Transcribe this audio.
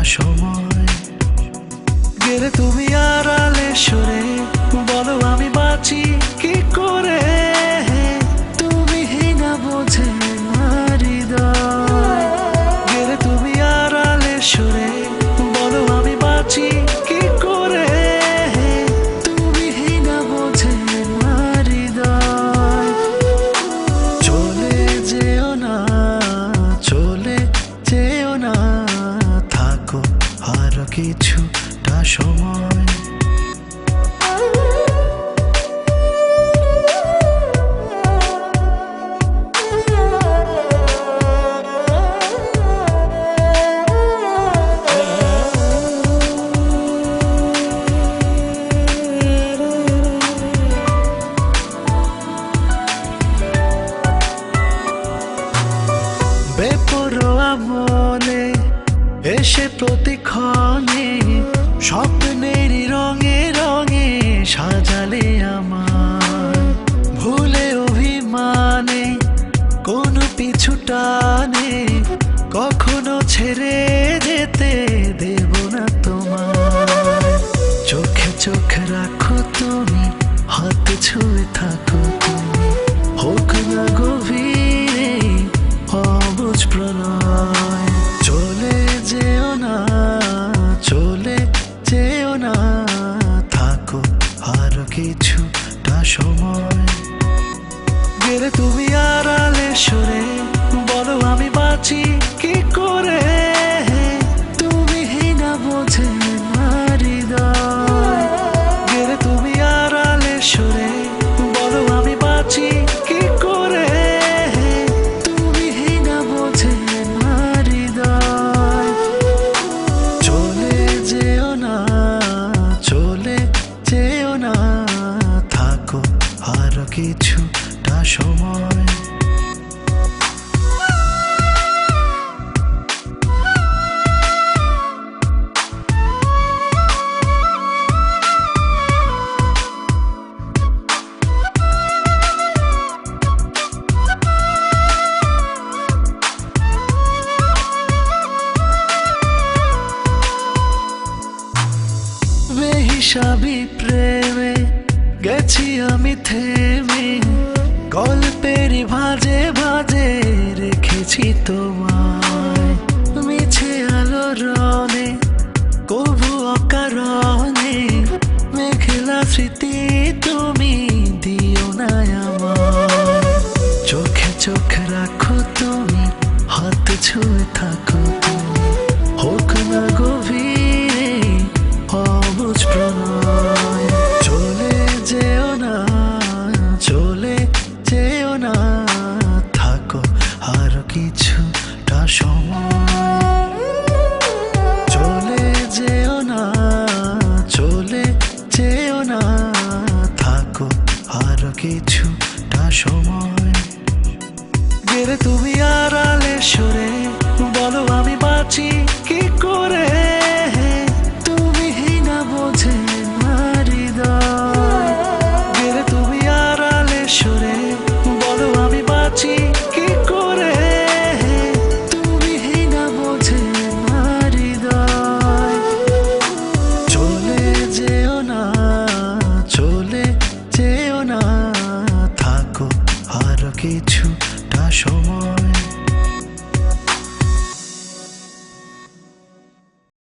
সময় গেলে তুমি আড়ালে সরে বলো আমি বাঁচি কি করে তুমি হিনা বোঝে আমার হৃদয় গেলে তুমি আড়ালে সরে বলো আমি বাঁচি কি করে তুমি হিনা বোঝে আমার হৃদয় চলে যেও না থাকো আর কিছুটা সময় বেপরোয়া মনে এসে প্রতিক্ষণে স্বপ্নেরই রঙে রঙে সাজালে আমার ভুলে অভিমানে কোনো পিছু টানে কখনো ছেড়ে যেতে দেব না তোমার চোখে চোখ রাখো তুমি হাত ছুঁয়ে থাকো তুমি হোক না গভীরে অবুঝ প্রণয় চলে যেও না থাকো আর কিছুটা সময় গেলে তুমি আড়ালে সরে বলো আমি বাঁচি কি করে তুমি হিনা বোঝে আমার হৃদয় গেলে তুমি আড়ালে সরে বলো আমি বাঁচি কি করে তুমি হিনা বোঝে আমার হৃদয় চলে যেও না থাকো আর কিছুটা সময় বেহিসাবি প্রেমে গেছি আমি থেমে গল্পেরই ভাজে ভাজে রেখেছি তোমায় মিছে আলো রনে কবু অকারণে মেঘলা স্মৃতি তুমি দিও না আমার চোখে চোখ রাখো তুমি হাত ছুঁয়ে থাকো তুমি হোক না গভীরে অবুঝ প্রণয় চলে যেও না থাকো আর কিছুটা সময় চলে যেও না থাকো আর কিছুটা সময় গেলে তুমি আড়ালে সরে